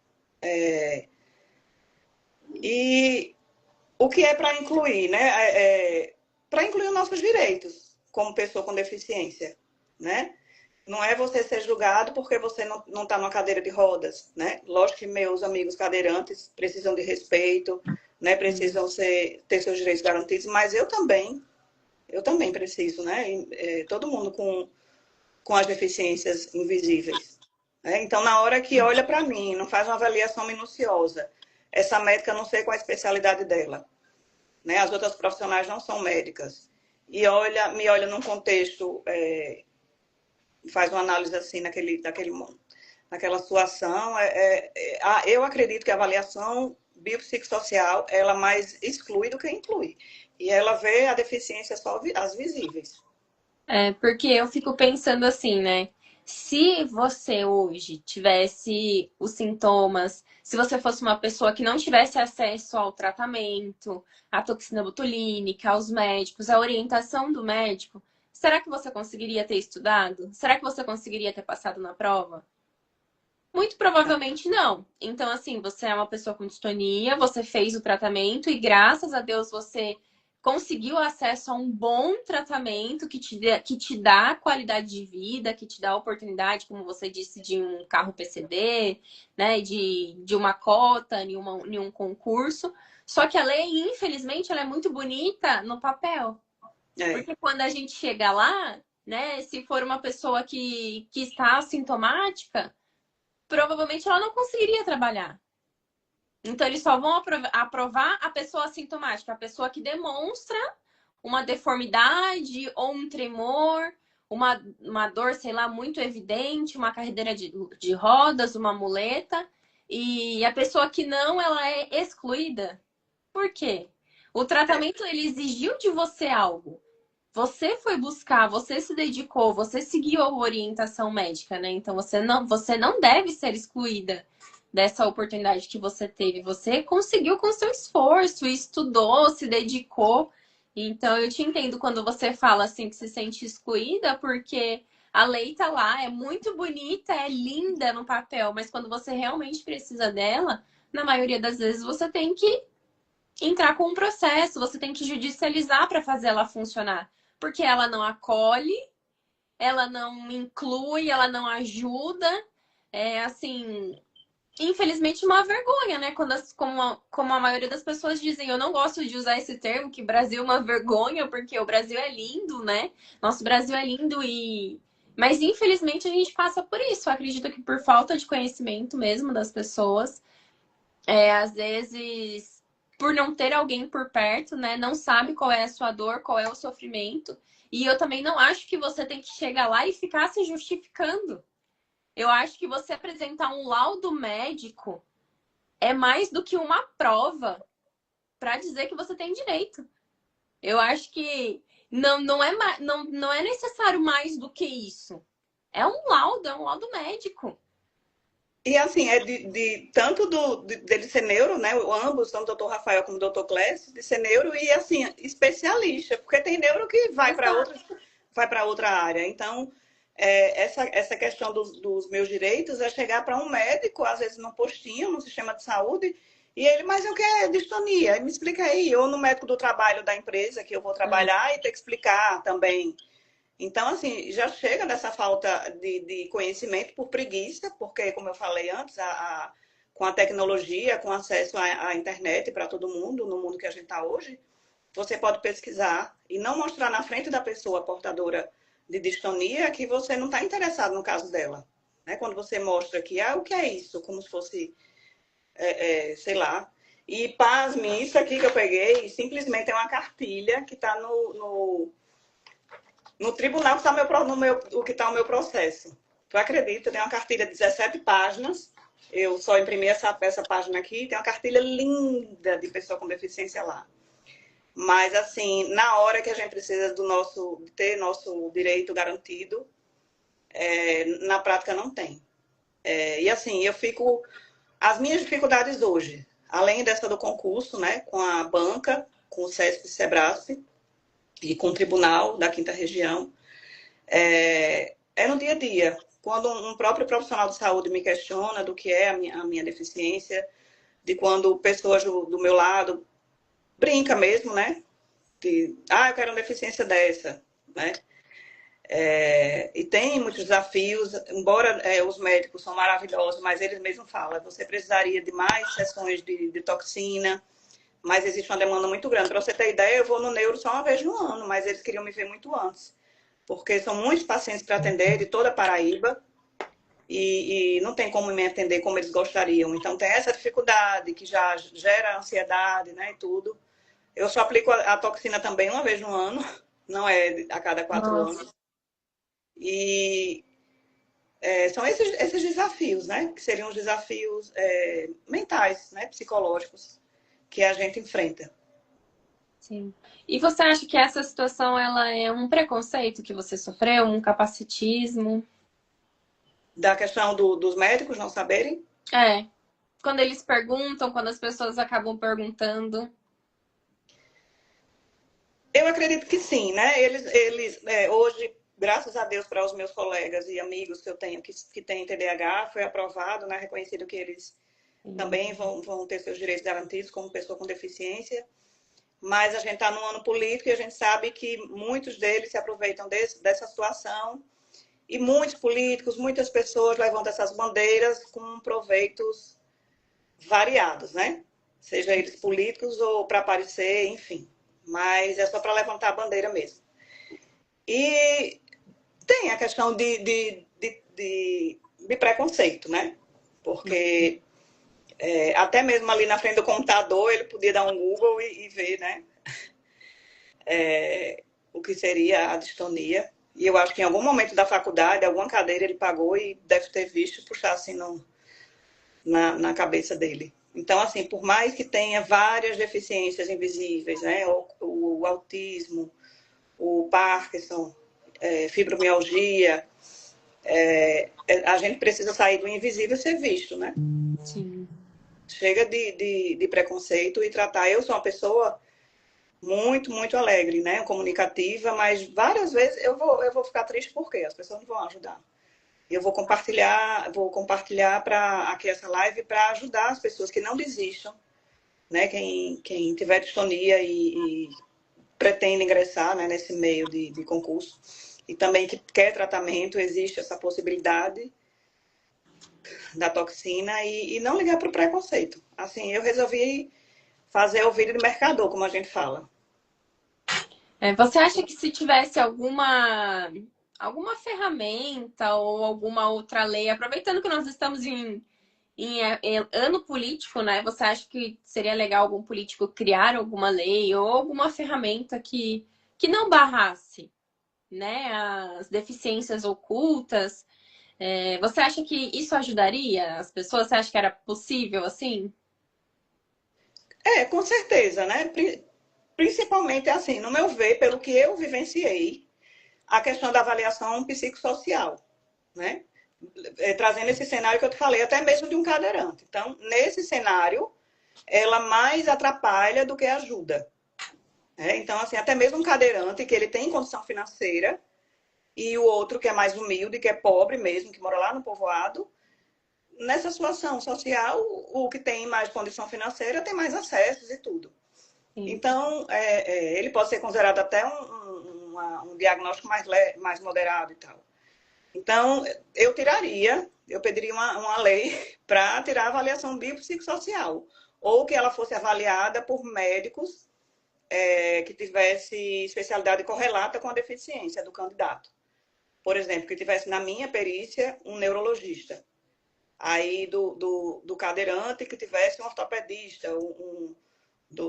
S3: E o que é para incluir, né? Para incluir os nossos direitos como pessoa com deficiência, né? Não é você ser julgado porque você não está numa cadeira de rodas, né? Lógico que meus amigos cadeirantes precisam de respeito, né? Precisam ter seus direitos garantidos, mas eu também preciso, né? Todo mundo com as deficiências invisíveis. Né? Então, na hora que olha para mim, não faz uma avaliação minuciosa, essa médica não sei qual a especialidade dela, né? As outras profissionais não são médicas, e me olha num contexto, faz uma análise assim naquela situação, eu acredito que a avaliação biopsicossocial, ela mais exclui do que inclui. E ela vê a deficiência só as visíveis.
S2: Porque eu fico pensando assim, né? Se você hoje tivesse os sintomas, se você fosse uma pessoa que não tivesse acesso ao tratamento, à toxina botulínica, aos médicos, à orientação do médico, será que você conseguiria ter estudado? Será que você conseguiria ter passado na prova? Muito provavelmente não. Então, assim, você é uma pessoa com distonia, você fez o tratamento e graças a Deus você conseguiu acesso a um bom tratamento que te dá qualidade de vida, que te dá oportunidade, como você disse, de um carro PCD, né? De uma cota, em um concurso. Só que a lei, infelizmente, ela é muito bonita no papel.
S3: É.
S2: Porque quando a gente chega lá, né? Se for uma pessoa que está assintomática, provavelmente ela não conseguiria trabalhar. Então, eles só vão aprovar a pessoa assintomática, a pessoa que demonstra uma deformidade ou um tremor, uma dor, sei lá, muito evidente, uma cadeira de rodas, uma muleta. E a pessoa que não, ela é excluída. Por quê? O tratamento, ele exigiu de você algo. Você foi buscar, você se dedicou, você seguiu a orientação médica, né? Então você não deve ser excluída dessa oportunidade que você teve. Você conseguiu com seu esforço, estudou, se dedicou. Então eu te entendo quando você fala assim que se sente excluída, porque a lei tá lá, é muito bonita, é linda no papel, mas quando você realmente precisa dela, na maioria das vezes você tem que entrar com um processo, você tem que judicializar para fazer ela funcionar. Porque ela não acolhe, ela não inclui, ela não ajuda. É assim, infelizmente, uma vergonha, né? Como a maioria das pessoas dizem, eu não gosto de usar esse termo, que Brasil é uma vergonha, porque o Brasil é lindo, né? Nosso Brasil é lindo e. Mas infelizmente a gente passa por isso. Eu acredito que por falta de conhecimento mesmo das pessoas, às vezes, por não ter alguém por perto, né? Não sabe qual é a sua dor, qual é o sofrimento. E eu também não acho que você tem que chegar lá e ficar se justificando. Eu acho que você apresentar um laudo médico é mais do que uma prova para dizer que você tem direito. Eu acho que não é necessário mais do que isso. É um laudo médico.
S3: E assim, é tanto dele ser neuro, né? Ambos, tanto o doutor Rafael como o doutor Clécio, de ser neuro e assim, especialista, porque tem neuro que vai para outra área. Então, essa questão dos meus direitos é chegar para um médico, às vezes no postinho, no sistema de saúde, e ele, mas eu quero distonia, me explica aí, ou no médico do trabalho da empresa que eu vou trabalhar e ter que explicar também. Então, assim, já chega dessa falta de conhecimento por preguiça, porque, como eu falei antes, com a tecnologia, com acesso à internet para todo mundo, no mundo que a gente está hoje, você pode pesquisar e não mostrar na frente da pessoa portadora de distonia que você não está interessado no caso dela. Né? Quando você mostra que, o que é isso? Como se fosse, sei lá. E, pasme, isso aqui que eu peguei, simplesmente é uma cartilha que está no tribunal que está o meu processo. Tu acredita? Tem uma cartilha de 17 páginas. Eu só imprimi essa página aqui. Tem uma cartilha linda de pessoa com deficiência lá. Mas, assim, na hora que a gente precisa de ter nosso direito garantido, na prática não tem. E, assim, as minhas dificuldades hoje, além dessa do concurso, né, com a banca, com o SESC e Sebrasp, e com o tribunal da Quinta Região, é no dia a dia. Quando um próprio profissional de saúde me questiona do que é a minha deficiência, de quando pessoas do meu lado brinca mesmo, né? Eu quero uma deficiência dessa, né? E tem muitos desafios, embora os médicos são maravilhosos, mas eles mesmos falam, você precisaria de mais sessões de toxina, mas existe uma demanda muito grande. Para você ter ideia, eu vou no neuro só uma vez no ano, mas eles queriam me ver muito antes. Porque são muitos pacientes para atender de toda a Paraíba e não tem como me atender como eles gostariam. Então tem essa dificuldade que já gera ansiedade, né, e tudo. Eu só aplico a toxina também uma vez no ano, não é a cada 4 anos. E são esses desafios, né? Que seriam os desafios mentais, né? Psicológicos que a gente enfrenta.
S2: Sim. E você acha que essa situação ela é um preconceito que você sofreu, um capacitismo?
S3: Da questão dos médicos não saberem?
S2: É. Quando eles perguntam, quando as pessoas acabam perguntando.
S3: Eu acredito que sim, né? Eles hoje, graças a Deus, para os meus colegas e amigos que eu tenho que têm TDAH, foi aprovado, né? Reconhecido que eles também vão ter seus direitos garantidos como pessoa com deficiência. Mas a gente está num ano político e a gente sabe que muitos deles se aproveitam dessa situação e muitos políticos, muitas pessoas levantam essas bandeiras com proveitos variados, né? Seja eles políticos ou para aparecer, enfim. Mas é só para levantar a bandeira mesmo. E tem a questão de preconceito, né? Porque até mesmo ali na frente do computador ele podia dar um Google e ver, né? O que seria a distonia. E eu acho que em algum momento da faculdade, alguma cadeira ele pagou e deve ter visto puxar assim na cabeça dele. Então, assim, por mais que tenha várias deficiências invisíveis, né? O autismo, o Parkinson, fibromialgia, a gente precisa sair do invisível e ser visto, né?
S2: Sim.
S3: Chega de preconceito e tratar. Eu sou uma pessoa muito, muito alegre, né? Comunicativa, mas várias vezes eu vou ficar triste porque as pessoas não vão ajudar. Eu vou compartilhar para aqui essa live para ajudar as pessoas que não desistam, né? Quem tiver distonia e pretende ingressar, né, nesse meio de concurso e também que quer tratamento, existe essa possibilidade da toxina e não ligar para o preconceito. Assim, eu resolvi fazer o vídeo de mercador, como a gente fala.
S2: Você acha que se tivesse alguma ferramenta ou alguma outra lei, aproveitando que nós estamos em ano político, né? Você acha que seria legal algum político criar alguma lei ou alguma ferramenta que não barrasse, né, as deficiências ocultas? Você acha que isso ajudaria as pessoas? Você acha que era possível assim?
S3: Com certeza, né? Principalmente assim, no meu ver, pelo que eu vivenciei, a questão da avaliação psicossocial, né? Trazendo esse cenário que eu te falei, até mesmo de um cadeirante. Então, nesse cenário, ela mais atrapalha do que ajuda. Então, assim, até mesmo um cadeirante que ele tem condição financeira e o outro que é mais humilde, que é pobre mesmo, que mora lá no povoado, nessa situação social, o que tem mais condição financeira tem mais acessos e tudo.
S2: Sim.
S3: Então, ele pode ser considerado até um diagnóstico mais moderado e tal. Então, eu pediria uma lei para tirar a avaliação biopsicossocial, ou que ela fosse avaliada por médicos que tivesse especialidade correlata com a deficiência do candidato. Por exemplo, que tivesse na minha perícia um neurologista. Aí do cadeirante que tivesse um ortopedista,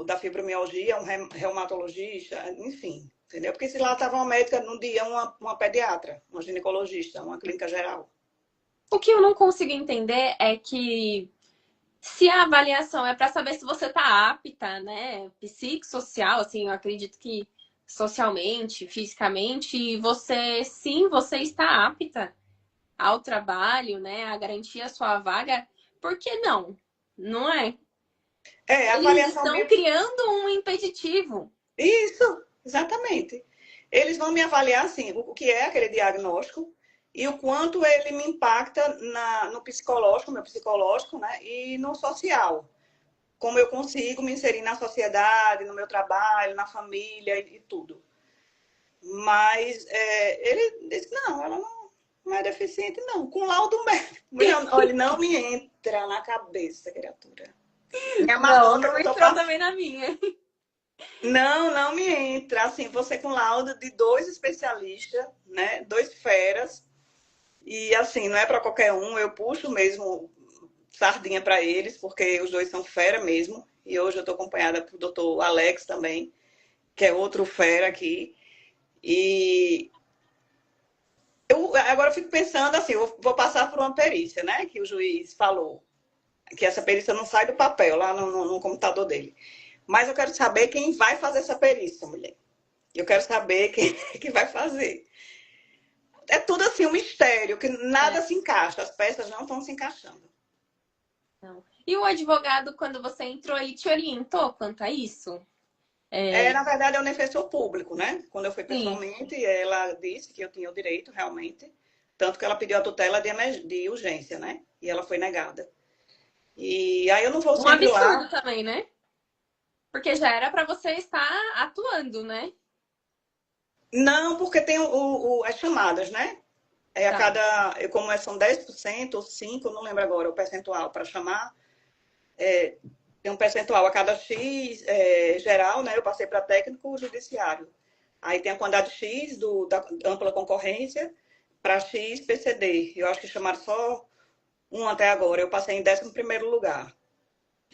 S3: da fibromialgia, um reumatologista, enfim, entendeu? Porque se lá estava uma médica, no dia uma pediatra, uma ginecologista, uma clínica geral.
S2: O que eu não consigo entender é que se a avaliação é para saber se você está apta, né, psicossocial, assim, eu acredito que socialmente, fisicamente, você está apta ao trabalho, né, a garantir a sua vaga, por que não? Não é?
S3: A
S2: Eles
S3: avaliação
S2: estão criando um impeditivo.
S3: Isso, exatamente. Eles vão me avaliar assim, o que é aquele diagnóstico e o quanto ele me impacta no psicológico, meu psicológico, né? E no social. Como eu consigo me inserir na sociedade, no meu trabalho, na família e tudo. Mas ele disse, não, ela não é deficiente, não. Com laudo médico. Olha, não me entra na cabeça, criatura. Me amarrou,
S2: Não
S3: eu tô
S2: entrou também na minha.
S3: Não me entra. Assim, você com laudo de 2 especialistas, né? 2 feras. E assim, não é para qualquer um. Eu puxo mesmo sardinha para eles, porque os 2 são fera mesmo. E hoje eu estou acompanhada do doutor Alex também, que é outro fera aqui. E Agora eu fico pensando assim, eu vou passar por uma perícia, né? Que o juiz falou. Que essa perícia não sai do papel lá no computador dele. Mas eu quero saber quem vai fazer essa perícia, mulher. Eu quero saber quem que vai fazer. É tudo assim um mistério, que nada
S2: É,
S3: se encaixa, as peças não estão se encaixando.
S2: não. E o advogado, quando você entrou, ele te orientou quanto a isso?
S3: Na verdade, é um defensor público, né? Quando eu fui
S2: Sim.
S3: pessoalmente, ela disse que eu tinha o direito, realmente. Tanto que ela pediu a tutela de urgência, né? E ela foi negada. E aí eu não vou
S2: Um
S3: sempre
S2: absurdo
S3: lá.
S2: também, né? Porque já era para você estar atuando, né?
S3: Não, porque tem as chamadas, né? É a
S2: Tá.
S3: cada, como são 10% ou 5%, não lembro agora o percentual para chamar. Tem um percentual a cada X geral, né? Eu passei para técnico judiciário. Aí tem a quantidade X da ampla concorrência para X PCD. Eu acho que chamaram só um até agora. Eu passei em 11º lugar.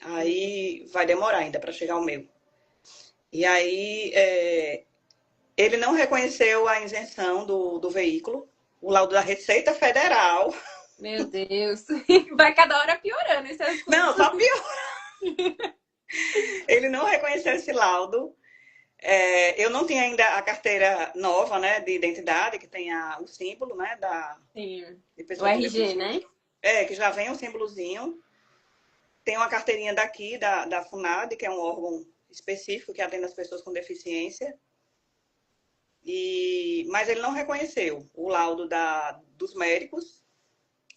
S3: Aí vai demorar ainda para chegar o meu. E aí ele não reconheceu a isenção do veículo. O laudo da Receita Federal.
S2: Meu Deus. Vai cada hora piorando esse
S3: Não,
S2: assunto.
S3: só pior. Ele não reconheceu esse laudo. Eu não tinha ainda a carteira nova, né, de identidade, que tem o símbolo, né,
S2: Sim.
S3: de
S2: O
S3: pessoa com
S2: RG, né?
S3: deficiência. Que já vem o símbolozinho. Tem uma carteirinha daqui, da FUNAD, que é um órgão específico que atende as pessoas com deficiência. Mas ele não reconheceu o laudo dos médicos,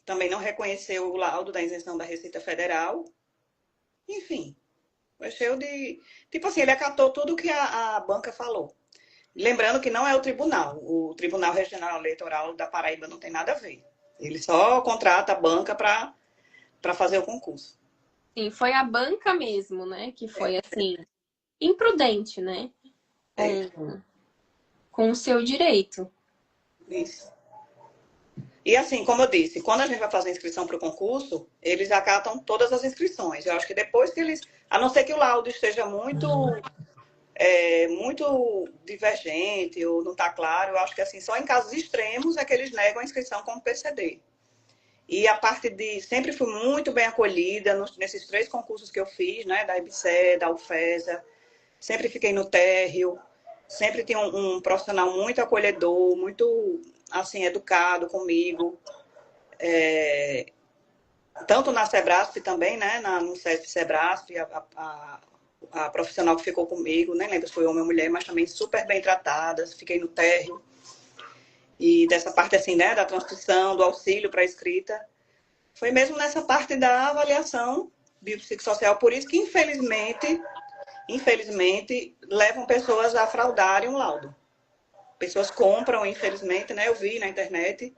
S3: também não reconheceu o laudo da isenção da Receita Federal. Enfim, foi cheio de. Tipo assim, ele acatou tudo que a banca falou. Lembrando que não é o Tribunal Regional Eleitoral da Paraíba não tem nada a ver. Ele só contrata a banca para fazer o concurso.
S2: Sim, foi a banca mesmo, né? Que foi assim, imprudente, né?
S3: É,
S2: Com o seu direito.
S3: isso. E assim, como eu disse, quando a gente vai fazer inscrição para o concurso, eles acatam todas as inscrições. Eu acho que depois que eles. A não ser que o laudo esteja muito divergente ou não está claro, eu acho que assim, só em casos extremos é que eles negam a inscrição como PCD. E a parte de. Sempre fui muito bem acolhida nesses 3 concursos que eu fiz, né? Da IBSE, da UFESA. Sempre fiquei no térreo. Sempre tinha um profissional muito acolhedor, muito assim, educado comigo. Tanto na Sebrasp também, né? No CESP Sebrasp, a profissional que ficou comigo, nem lembro se foi homem ou mulher, mas também super bem tratada. Fiquei no térreo. E dessa parte assim, né? Da transcrição, do auxílio para a escrita. Foi mesmo nessa parte da avaliação biopsicossocial, por isso que, infelizmente, levam pessoas a fraudarem um laudo. Pessoas compram, infelizmente, né? Eu vi na internet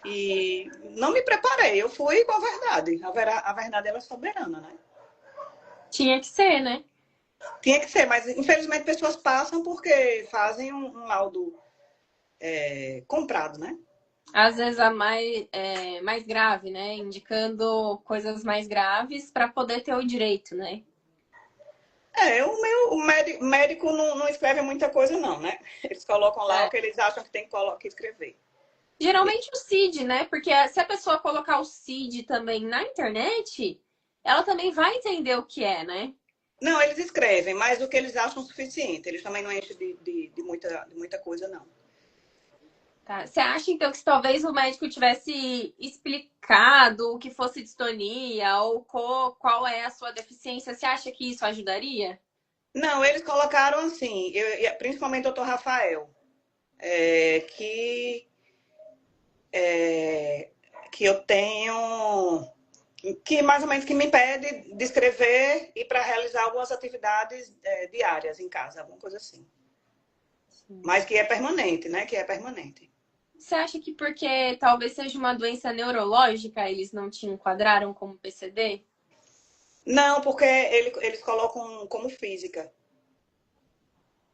S3: e não me preparei, eu fui com a verdade. A verdade ela é soberana, né?
S2: Tinha que ser, né?
S3: Tinha que ser, mas infelizmente pessoas passam porque fazem um laudo comprado, né?
S2: Às vezes a mais grave, né? Indicando coisas mais graves para poder ter o direito, né?
S3: O médico não escreve muita coisa, não, né? Eles colocam lá o
S2: É.
S3: que eles acham que tem que escrever.
S2: Geralmente o CID, né? Porque se a pessoa colocar o CID também na internet, ela também vai entender o que é, né?
S3: Não, eles escrevem, mas o que eles acham suficiente. Eles também não enchem de muita coisa, não.
S2: Tá. Você acha, então, que se talvez o médico tivesse explicado o que fosse distonia ou qual é a sua deficiência, você acha que isso ajudaria?
S3: Não, eles colocaram assim, principalmente o doutor Rafael, é, que, que eu tenho, que mais ou menos que me impede de escrever e para realizar algumas atividades diárias em casa, alguma coisa assim.
S2: Sim.
S3: Mas que é permanente, né? Que é permanente.
S2: Você acha que porque talvez seja uma doença neurológica, eles não te enquadraram como PCD?
S3: Não, porque eles colocam como física.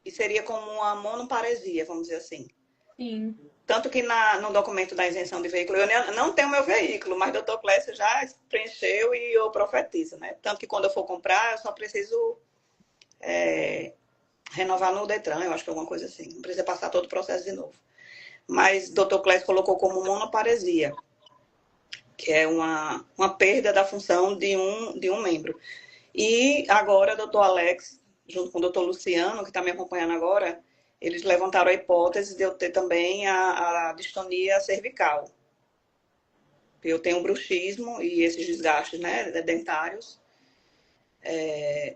S3: E seria como uma monoparesia, vamos dizer assim.
S2: Sim.
S3: Tanto que no documento da isenção de veículo, eu não tenho meu veículo, mas o doutor Clécio já preencheu e eu profetizo, né? Tanto que quando eu for comprar, eu só preciso renovar no Detran, eu acho que é alguma coisa assim. Não precisa passar todo o processo de novo. mas o Dr. Clécio colocou como monoparesia, que é uma perda da função de um membro. E agora, o Dr. Alex, junto com o Dr. Luciano, que está me acompanhando agora, eles levantaram a hipótese de eu ter também a distonia cervical. Eu tenho um bruxismo e esses desgastes, né, dentários.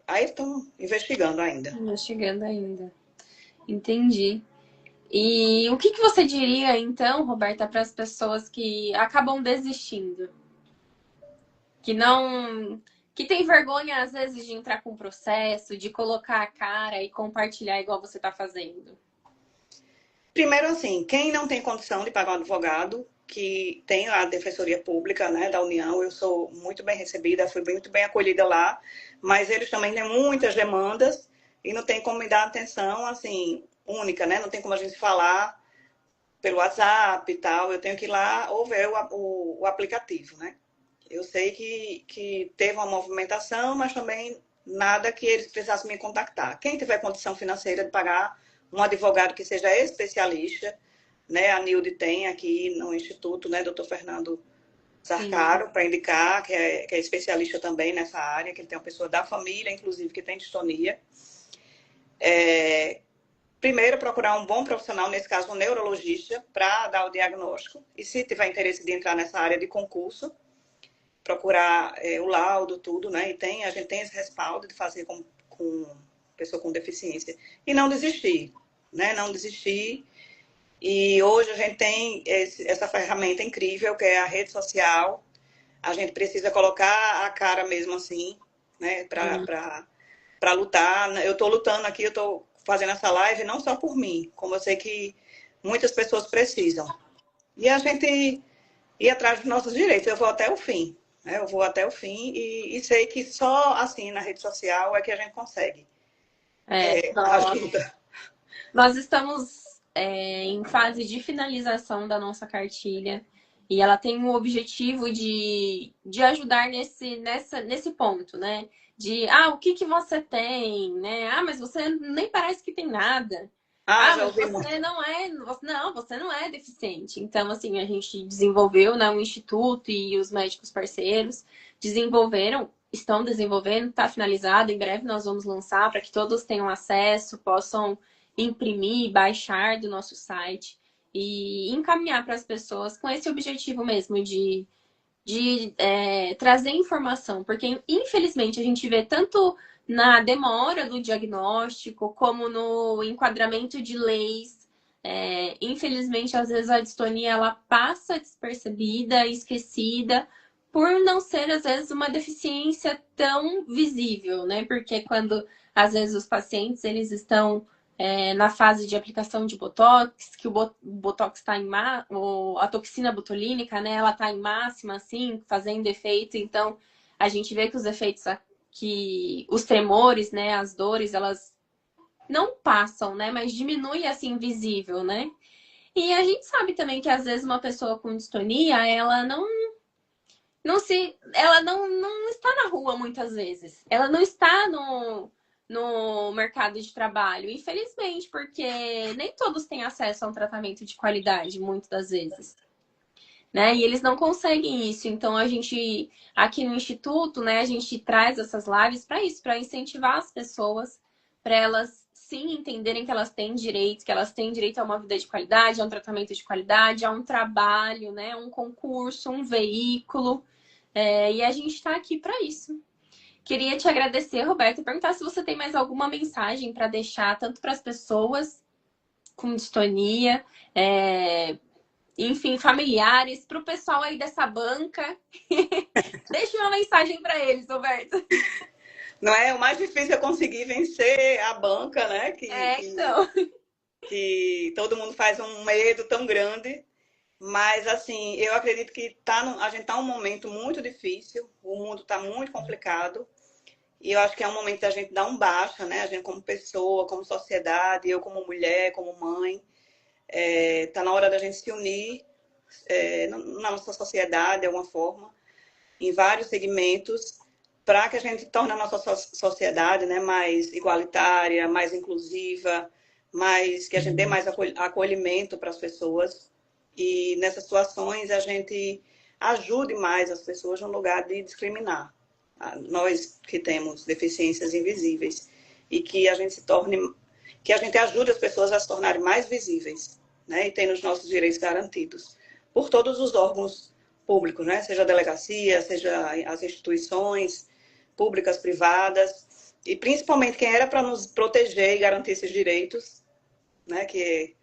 S3: Aí estão investigando ainda.
S2: Investigando ainda. Entendi. E o que você diria, então, Roberta, para as pessoas que acabam desistindo? Que não... Que tem vergonha, às vezes, de entrar com o processo, de colocar a cara e compartilhar igual você está fazendo?
S3: Primeiro, assim, quem não tem condição de pagar um advogado, que tem a Defensoria Pública, né, da União, eu sou muito bem recebida, fui muito bem acolhida lá, mas eles também têm muitas demandas e não tem como me dar atenção, assim, única, né? Não tem como a gente falar pelo WhatsApp e tal, eu tenho que ir lá ou ver o aplicativo, né? Eu sei que teve uma movimentação, mas também nada que eles precisassem me contactar. Quem tiver condição financeira de pagar um advogado que seja especialista, né? A Nilde tem aqui no Instituto, né? Dr. Fernando Zarcaro, para indicar, que é especialista também nessa área, que ele tem uma pessoa da família, inclusive, que tem distonia. Primeiro, procurar um bom profissional, nesse caso, um neurologista, para dar o diagnóstico. E se tiver interesse de entrar nessa área de concurso, procurar o laudo, tudo, né? E a gente tem esse respaldo de fazer com pessoa com deficiência. E não desistir, né? Não desistir. E hoje a gente tem essa ferramenta incrível, que é a rede social. A gente precisa colocar a cara mesmo assim, né? Para lutar. Eu estou lutando aqui, eu estou fazendo essa live não só por mim, como eu sei que muitas pessoas precisam. E a gente ir atrás dos nossos direitos. Eu vou até o fim. Né? Eu vou até o fim e sei que só assim na rede social é que a gente consegue ajuda.
S2: Nós estamos em fase de finalização da nossa cartilha e ela tem o objetivo de ajudar nesse ponto, né? O que você tem, né? Mas você nem parece que tem nada.
S3: Já
S2: Mas
S3: ouvi
S2: você
S3: muito.
S2: você não é deficiente. Então, assim, a gente desenvolveu, né, o Instituto e os médicos parceiros estão desenvolvendo, está finalizado. Em breve nós vamos lançar para que todos tenham acesso, possam imprimir, baixar do nosso site e encaminhar para as pessoas com esse objetivo mesmo de trazer informação, porque infelizmente a gente vê tanto na demora do diagnóstico como no enquadramento de leis. Infelizmente, às vezes a distonia ela passa despercebida, esquecida, por não ser, às vezes, uma deficiência tão visível, né? Porque quando, às vezes, os pacientes eles estão na fase de aplicação de Botox, que o Botox está a toxina botulínica, né? Ela está em máxima, assim, fazendo efeito. Então, a gente vê que os efeitos, que os tremores, né? As dores, elas não passam, né? Mas diminui, assim, visível, né? E a gente sabe também que, às vezes, uma pessoa com distonia, ela ela não está na rua muitas vezes. Ela não está no mercado de trabalho, infelizmente, porque nem todos têm acesso a um tratamento de qualidade, muitas das vezes. Né? E eles não conseguem isso. Então, a gente, aqui no Instituto, né, a gente traz essas lives para isso, para incentivar as pessoas, para elas sim entenderem que elas têm direito, que elas têm direito a uma vida de qualidade, a um tratamento de qualidade, a um trabalho, né, um concurso, um veículo. E a gente está aqui para isso. Queria te agradecer, Roberto, e perguntar se você tem mais alguma mensagem para deixar, tanto para as pessoas com distonia, enfim, familiares, para o pessoal aí dessa banca. Deixe uma mensagem para eles, Roberto.
S3: Não é? O mais difícil é conseguir vencer a banca, né?
S2: Então.
S3: Que todo mundo faz um medo tão grande. Mas, assim, eu acredito que a gente está num momento muito difícil, o mundo está muito complicado, e eu acho que é um momento da gente dar um baixa, né? A gente como pessoa, como sociedade, eu como mulher, como mãe, está na hora da gente se unir na nossa sociedade, de alguma forma, em vários segmentos, para que a gente torne a nossa sociedade, né, mais igualitária, mais inclusiva, mas que a gente dê mais acolhimento para as pessoas e nessas situações a gente ajude mais as pessoas no lugar de discriminar. Nós que temos deficiências invisíveis e que a gente que a gente ajude as pessoas a se tornarem mais visíveis, né? E tendo os nossos direitos garantidos por todos os órgãos públicos, né? Seja a delegacia, seja as instituições públicas, privadas, e principalmente quem era para nos proteger e garantir esses direitos, né? Que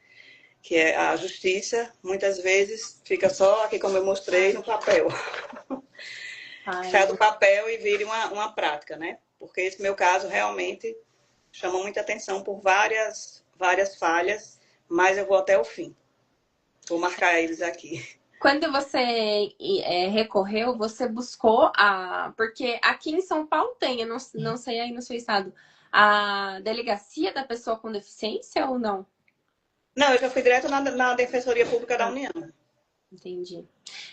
S3: é a justiça, muitas vezes fica só aqui, como eu mostrei, no papel. Sai do papel e vire uma prática, né? Porque esse meu caso realmente chama muita atenção por várias falhas, mas eu vou até o fim. Vou marcar eles aqui.
S2: Quando você recorreu, você buscou Porque aqui em São Paulo tem, eu não sei aí no seu estado, a delegacia da pessoa com deficiência ou não?
S3: Não, eu já fui direto na Defensoria Pública da União.
S2: Entendi.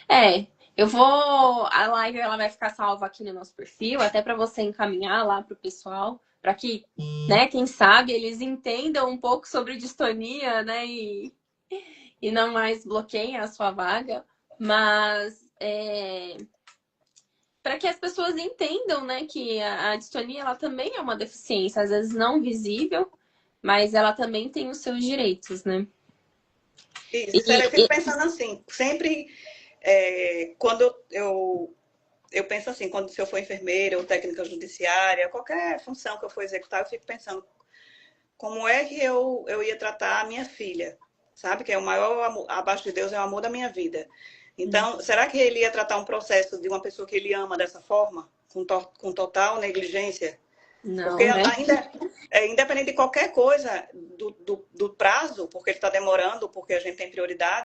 S2: A live ela vai ficar salva aqui no nosso perfil, até para você encaminhar lá para o pessoal, para que, né, quem sabe eles entendam um pouco sobre distonia, né, e não mais bloqueiem a sua vaga, mas para que as pessoas entendam, né, que a distonia ela também é uma deficiência, às vezes não visível, mas ela também tem os seus direitos, né?
S3: Isso, eu fico pensando assim, sempre quando eu penso assim, se eu for enfermeira ou técnica judiciária, qualquer função que eu for executar, eu fico pensando como é que eu ia tratar a minha filha, sabe? Que é o maior amor, abaixo de Deus, é o amor da minha vida. Então, será que ele ia tratar um processo de uma pessoa que ele ama dessa forma? Com total negligência?
S2: Não,
S3: porque
S2: né?
S3: ainda, independente de qualquer coisa do prazo, porque ele está demorando, porque a gente tem prioridade,